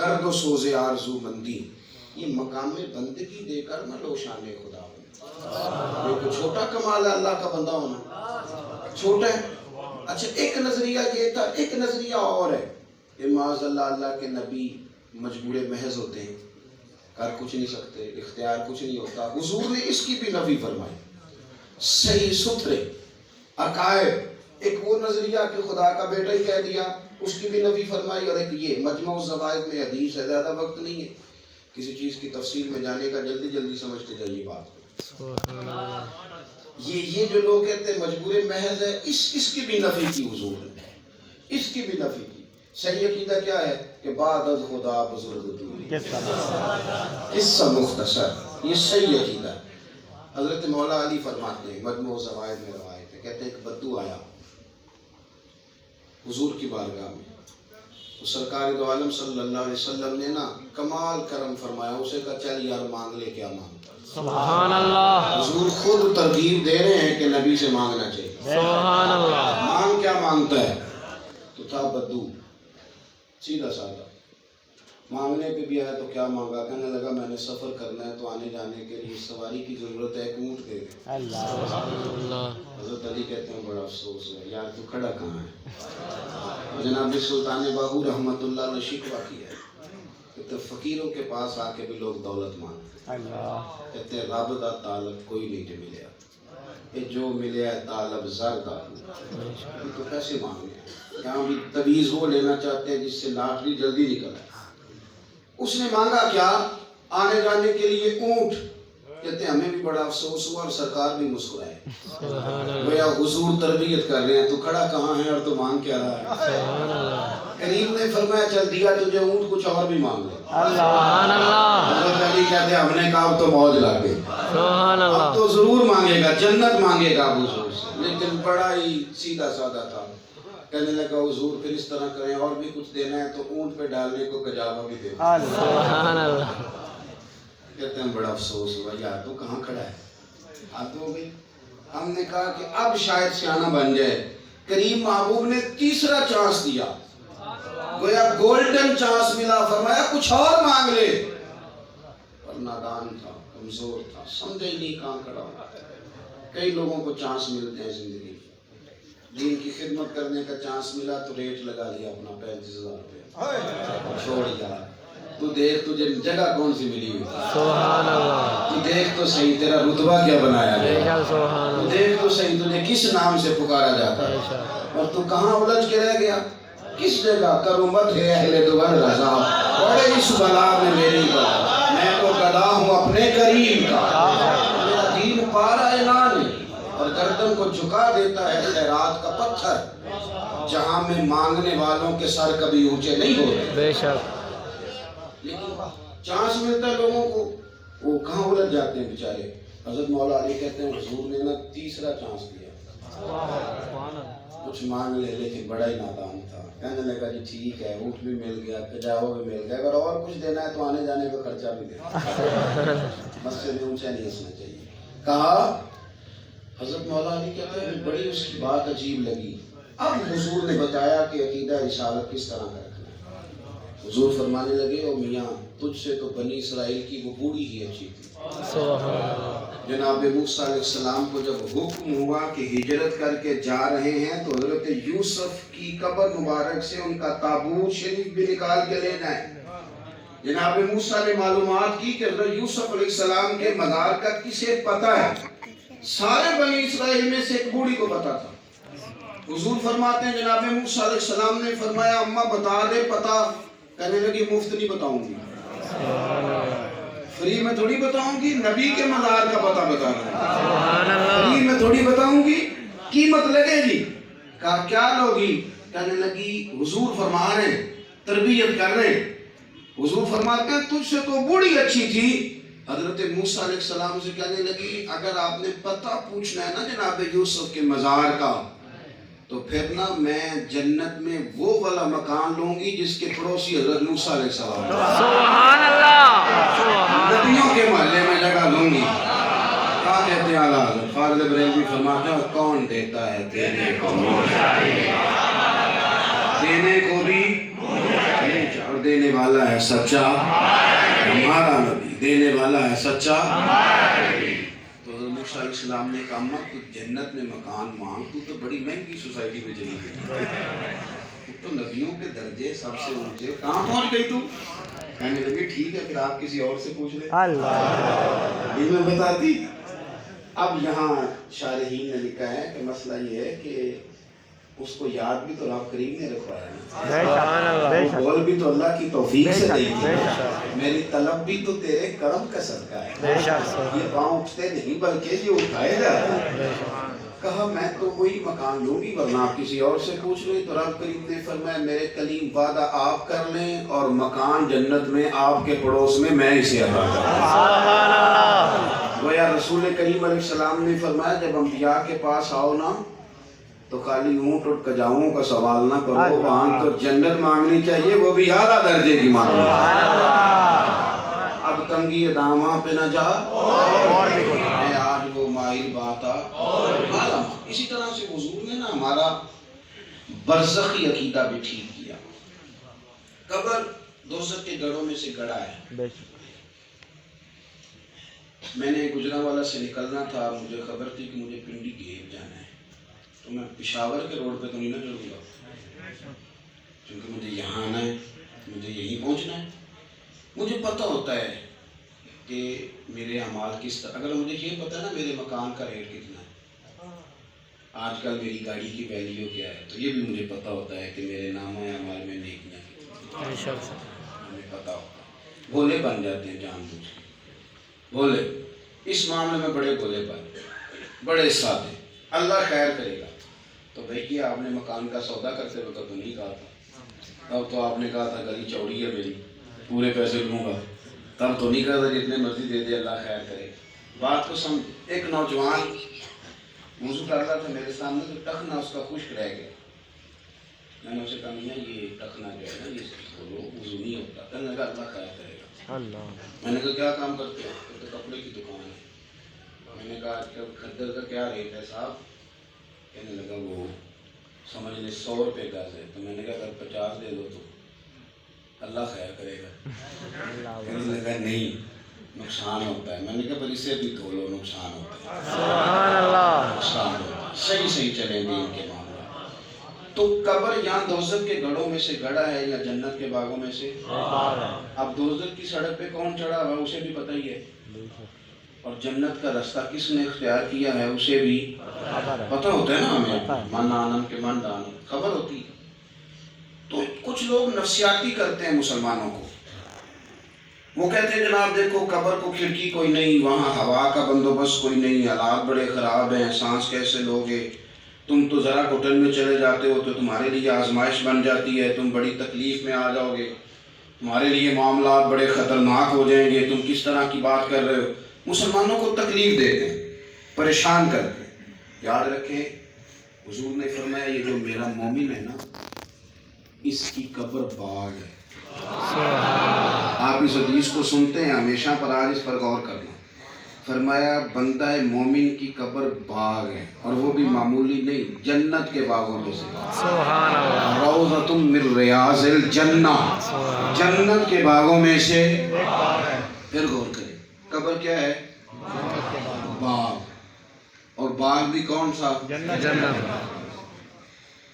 کر دو سوز آرزو مندی، یہ مقام بندگی دے کر نہ لو شان خدا ہونا۔ یہ کوئی چھوٹا کمال ہے اللہ کا بندہ ہونا، چھوٹا ہے۔ اچھا ایک نظریہ یہ تھا، ایک نظریہ اور ہے کہ معاذ اللہ اللہ کے نبی مجبور محض ہوتے ہیں، کر کچھ نہیں سکتے، اختیار کچھ نہیں ہوتا۔ حضور نے اس کی بھی نفی فرمائی، صحیح ستھرے عقائد۔ ایک وہ نظریہ کہ خدا کا بیٹا ہی کہہ دیا، اس کی بھی نفی فرمائی، اور ایک یہ مجمع الزوائد میں حدیث ہے، زیادہ وقت نہیں ہے کسی چیز کی تفصیل میں جانے کا، جلدی جلدی سمجھتے جائیے بات کو۔ یہ جو لوگ کہتے ہیں مجبور محض ہے، اس کی بھی نفی کی حضور نے، اس کی بھی نفی کی۔ صحیح عقیدہ کیا ہے کہ بعد از خدا بزرگ دوری، قصہ مختصر، یہ صحیح عقیدہ ہے۔ حضرت مولا علی فرماتے ہیں، مجموع الزوائد میں روایت ہے، کہتے ہیں ایک بدو آیا حضور کی بارگاہ میں، تو سرکار دو عالم صلی اللہ علیہ وسلم نے نا کمال کرم فرمایا، اسے کہا چل یار مانگ لے، کیا مانگتا؟ سبحان اللہ۔ حضور خود ترغیب دے رہے ہیں کہ نبی سے مانگنا چاہیے۔ سبحان اللہ۔ مانگ کیا مانگتا ہے؟ تو تھا بدو، سیدھا سادہ، مانگنے پہ بھی آیا تو کیا مانگا؟ کہنے لگا میں نے سفر کرنا ہے تو آنے جانے کے لیے سواری کی ضرورت ہے، ایک اونٹ دے دے۔ اللہ۔ حضرت علی کہتے ہیں بڑا افسوس ہے یار، تو کھڑا کہاں ہے؟ جناب سلطان باہو رحمت اللہ نے شکوہ کیا ہے کہ تو فقیروں کے پاس آ کے بھی لوگ دولت مانگتے ہیں، کہتے ہیں رب دا طالب کوئی نہیں جو ملیا، یہ جو ملیا ہے طالب زر دا، تو پیسے مانگے ہیں، یہاں بھی تویز وہ لینا چاہتے ہیں جس سے لاٹری جلدی نکل آئے۔ اس نے مانگا کیا؟ آنے جانے کے لیے اونٹ۔ کہتے ہیں ہمیں بھی بڑا افسوس ہوا اور سرکار بھی مسکرائے، گویا حضور تربیت کر رہے ہیں، تو کھڑا کہاں ہے اور تو مانگ کیا رہا ہے؟ کریم نے فرمایا چل دیا تجھے اونٹ، کچھ اور بھی مانگ لے۔ سبحان اللہ۔ حضرت علی کہتے ہیں ہم نے کہا تو موج لگ گئی، سبحان اللہ۔ اب تو ضرور مانگے گا، جنت مانگے گا حضور سے، لیکن بڑا ہی سیدھا سادہ تھا۔ کہنے لگا حضور پھر اس طرح کریں، اور بھی کچھ دینا ہے تو اونٹ پہ ڈالنے کو کجاوا بھی دے۔ سبحان اللہ۔ کہتے ہیں بڑا افسوس ہوا یار، تو کہاں کھڑا ہے؟ ہاتھ ہو گئی۔ ہم نے کہا کہ اب شاید سیانہ بن جائے۔ کریم محبوب نے تیسرا چانس دیا، گویا گولڈن چانس ملا، فرمایا کچھ اور مانگ لے، پر نادان تھا، کمزور تھا، سمجھے ہی نہیں کہاں کھڑا ہوا۔ کئی لوگوں کو چانس ملتے ہیں زندگی، دین کی خدمت کرنے کا چانس ملا تو ریٹ لگا لیا اپنا 35,000 روپے، چھوڑ یار، تو دیکھ تجھے جگہ کون سی ملی ہوئی، سبحان اللہ۔ تو دیکھ تو صحیح تیرا رتبہ کیا بنایا گیا، سبحان تو اللہ۔ دیکھ تو صحیح تجھے کس نام سے پکارا جاتا ہے، اور تو کہاں الجھ کے رہ گیا، کس جگہ؟ کرمت ہے اہل دوبر رضا، بڑے اس بلا میں میری بلا، میں تو گدا ہوں اپنے کریم کا، میرا دین پارا اعلان ہے اور گردن کو جھکا دیتا ہے خیرات کا پتھر، جہاں میں مانگنے والوں کے سر کبھی اونچے نہیں ہوتے۔ بے شک۔ لیکن چانس ملتا ہے لوگوں کو، وہ کہاں الجھ جاتے ہیں بیچارے۔ حضرت مولا علی کہتے ہیں حضور نے نا تیسرا چانس دیا، کچھ مانگ لے، لیکن بڑا ہی نادان تھا۔ کہنے لگا جی ٹھیک ہے، اونٹ بھی مل گیا، کجاوا بھی مل گیا، اگر اور کچھ دینا ہے تو آنے جانے کا خرچہ بھی دینا، مسجد میں اونچا نہیں ہنسنا چاہیے۔ کہا حضرت مولا علی کہتے ہیں بڑی اس کی بات عجیب لگی۔ اب حضور نے بتایا کہ عقیدہ رسالت کس طرح کا رکھنا ہے۔ حضور فرمانے لگے او میاں، تجھ سے تو بنی اسرائیل کی وہ بوڑھی ہی اچھی تھی۔ جناب موسیٰ علیہ السلام کو جب حکم ہوا کہ ہجرت کر کے جا رہے ہیں تو حضرت یوسف کی قبر مبارک سے ان کا تابوت شریف بھی نکال کے لے جائیں۔ جناب موسیٰ نے معلومات کی کہ حضرت یوسف علیہ السلام کے مزار کا کسے پتہ ہے؟ سارے بنی اسرائیل میں سے ایک بوڑھی کو پتہ تھا۔ حضور فرماتے ہیں جناب موسیٰ علیہ السلام نے فرمایا اماں بتا دے پتہ۔ کہنے لگی مفت نہیں بتاؤں گی، فری میں تھوڑی بتاؤں گی، نبی کے مزار کا پتہ بتانا ہے، فری میں تھوڑی بتاؤں گی، قیمت لگے گی۔ کہا کیا لوگی؟ کہنے لگی حضور فرما رہے ہیں، تربیت کر رہے ہیں۔ حضور فرماتے ہیں تجھ سے تو بوڑھی اچھی تھی۔ حضرت موسیٰ علیہ السلام سے کہنے لگی اگر آپ نے پتہ پوچھنا ہے نا جناب یوسف کے مزار کا، تو پھر نا میں جنت میں وہ والا مکان لوں گی جس کے پڑوسی حضرت موسیٰ علیہ السلام، سبحان اللہ۔ نبیوں کے محلے میں جگہ لوں گی۔ کیا کہتے ہیں اعلیٰ حضرت فاضل بریلوی فرماتے ہیں کون دیتا ہے دینے کو، دینے کو بھی، اور دینے والا ہے سچا ہمارا نبی، دینے والا ہے سچا تو حضرت موسیٰ علیہ السلام نے کہا اماں تو جنت میں مکان مانگ، تو بڑی مہنگی سوسائٹی میں چلی گئی، تو نبیوں کے درجے سب سے اونچے، کہاں پہنچ گئی تو؟ کہنے لگے ٹھیک ہے پھر آپ کسی اور سے پوچھ لیں، یہ میں بتاتی۔ اب یہاں شارحین نے لکھا ہے کہ مسئلہ یہ ہے کہ اس کو یاد بھی تو رب کریم نے رکھوایا ہے، بول بھی تو اللہ کی توفیق سے نہیں تھی، میری طلب بھی تو تیرے کرم کا صدقہ ہے، یہ پاؤں اٹھتے نہیں بلکہ یہ اٹھائے جاتے ہیں۔ کہا میں تو وہی مکان لوں گی ورنہ آپ کسی اور سے پوچھ لیں، تو رب کریم نے فرمایا میرے کلیم وعدہ آپ کر لیں اور مکان جنت میں آپ کے پڑوس میں اسے عطا کروں۔ گویا رسول کریم علیہ السلام نے فرمایا جب انبیاء کے پاس آؤ نا تو خالی اونٹ اور کجاؤں کا سوال نہ کرو، وہاں تو جنت مانگنی چاہیے، وہ بھی اعلیٰ درجے کی مانگنی۔ اب تنگی داماں پہ نہ جا آج وہ ماہر باتا عالم۔ اسی طرح سے حضور نے نا ہمارا برزخی عقیدہ بھی ٹھیک کیا۔ قبر دوزخ کے گڑھوں میں سے گڑھا ہے۔ میں نے گجرانوالہ سے نکلنا تھا، مجھے خبر تھی کہ مجھے پنڈی گھیب جانا ہے، تو میں پشاور کے روڈ پہ تو نہیں نہ چلوں گا، کیونکہ مجھے یہاں آنا ہے، مجھے یہیں پہنچنا ہے۔ مجھے پتہ ہوتا ہے کہ میرے اعمال کس طرح، اگر مجھے یہ پتہ ہے نا میرے مکان کا ریٹ کتنا ہے، آج کل میری گاڑی کی ویلیو کیا ہے، تو یہ بھی مجھے پتہ ہوتا ہے کہ میرے نامہ اعمال میں نیکیاں کتنی ہیں، مجھے پتہ ہوتا ہے۔ بھولے بن جاتے ہیں جان بوجھ کے، بھولے اس معاملے میں بڑے بھولے بڑے سادے، اللہ خیر کرے گا۔ تو بھائی آپ نے مکان کا سودا کرتے وقت تو نہیں کہا تھا، تب تو آپ نے کہا تھا گلی چوڑی ہے میری پورے پیسے لوں گا، تب تو نہیں کہا تھا جتنے مرضی دے دے اللہ خیر کرے۔ بات کو سمجھ، ایک نوجوان وضو کر رہا تھا میرے سامنے تو ٹخنا اس کا خشک رہ گیا، میں نے اسے کہا میاں یہ ٹخنا جو ہے نا یہ بولو وضو نہیں ہوتا، کہنے لگا اللہ خیر کرے گا۔ میں نے کہا کیا کام کرتے ہو؟ تو کپڑے کی دکان ہے۔ میں نے کہا کھدر کا کیا ریٹ ہے صاحب؟ کہنے لگا وہ سمجھ لیں 100 روپے گز ہے، تو میں نے کہا اگر 50 دے دو تو اللہ خیر کرے گا۔ کہنے لگا نہیں نقصان ہوتا ہے، میں نے کہا پر اسے بھی دھو لو نقصان ہوتا ہے، نقصان ہوتا ہے، صحیح چلیں گے ان کے معاملہ۔ تو قبر یہاں دوزخ کے گڑھوں میں سے گڑھا ہے یا جنت کے باغوں میں سے؟ اب دوزخ کی سڑک پہ کون چڑھا ہوا اسے بھی پتہ ہی ہے، اور جنت کا راستہ کس نے اختیار کیا ہے اسے بھی پتہ ہوتا ہے نا ہمیں، من آنم کے من دانم خبر ہوتی ہے۔ تو کچھ لوگ نفسیاتی کرتے ہیں مسلمانوں کو، وہ کہتے ہیں جناب دیکھو قبر کو کھڑکی کوئی نہیں، وہاں ہوا کا بندوبست کوئی نہیں، حالات بڑے خراب ہیں، سانس کیسے لوگے، تم تو ذرا گھٹن میں چلے جاتے ہو تو تمہارے لیے آزمائش بن جاتی ہے، تم بڑی تکلیف میں آ جاؤ گے، تمہارے لیے معاملات بڑے خطرناک ہو جائیں گے، تم کس طرح کی بات کر رہے ہو۔ مسلمانوں کو تکلیف دیتے ہیں، پریشان کرتے ہیں۔ یاد رکھیں حضور نے فرمایا یہ جو میرا مومن ہے نا اس کی قبر باغ ہے۔ آپ اس حدیث کو سنتے ہیں ہمیشہ پر آج اس پر غور کرنا۔ فرمایا بندہ مومن کی قبر باغ ہے، اور وہ بھی معمولی نہیں، جنت کے باغوں میں سے، روضۃ من ریاض الجنہ، جنت کے باغوں میں سے۔ پھر غور کریں قبر کیا ہے؟ باغ، اور باغ بھی کون سا؟ جنت۔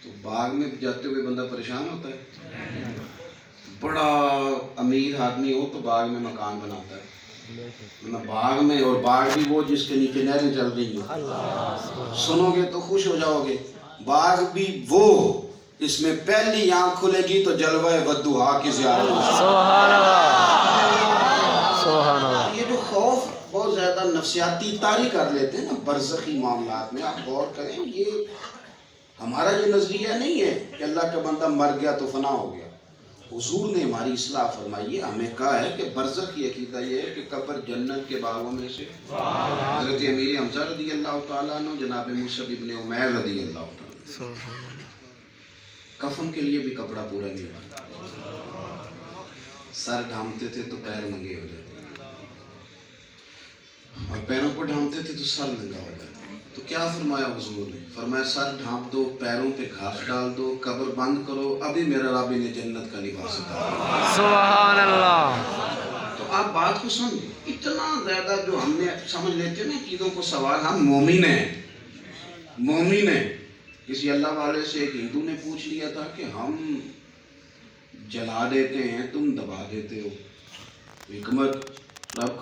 تو باغ میں جاتے ہوئے بندہ پریشان ہوتا ہے، بڑا امیر آدمی ہو تو باغ میں مکان بناتا ہے، باغ میں، اور باغ بھی وہ جس کے نیچے نہریں چل رہی ہیں، سنو گے تو خوش ہو جاؤ گے۔ باغ بھی وہ اس میں پہلی آنکھ کھلے گی تو جلوہ والضحیٰ کی زیارت۔ سبحان اللہ، سبحان اللہ۔ یہ جو خوف بہت زیادہ نفسیاتی طاری کر لیتے ہیں نا برزخی معاملات میں، آپ غور کریں یہ ہمارا یہ نظریہ نہیں ہے کہ اللہ کا بندہ مر گیا تو فنا ہو گیا۔ حضور نے ہماری اصلاح فرمائی ہے، ہمیں کہا ہے کہ برزخ کی عقیدہ یہ ہے کہ قبر جنت کے باغوں میں سے۔ حضرت امیر حمزہ رضی اللہ تعالیٰ عنہ، جناب مصعب ابن عمیر رضی اللہ تعالیٰ عنہ، کفن کے لیے بھی کپڑا پورا نہیں بنتا، سر ڈھانپتے تھے تو پیر ننگے ہو جاتے، اور پیروں کو ڈھانپتے تھے تو سر ننگا ہو جاتا۔ تو کیا فرمایا حضور نے؟ فرمایا سر ڈھانپ دو، پیروں پہ گھاس ڈال دو، قبر بند کرو، ابھی میرا رب انہیں جنت کا لباس عطا سبحان اللہ. تو آپ بات کو سمجھیں. اتنا زیادہ جو ہم نے سمجھ لیتے ہیں نا چیزوں کو سوال، ہم مومن ہیں، مومن ہیں. کسی اللہ والے سے ایک ہندو نے پوچھ لیا تھا کہ ہم جلا دیتے ہیں تم دبا دیتے ہو. حکمت رب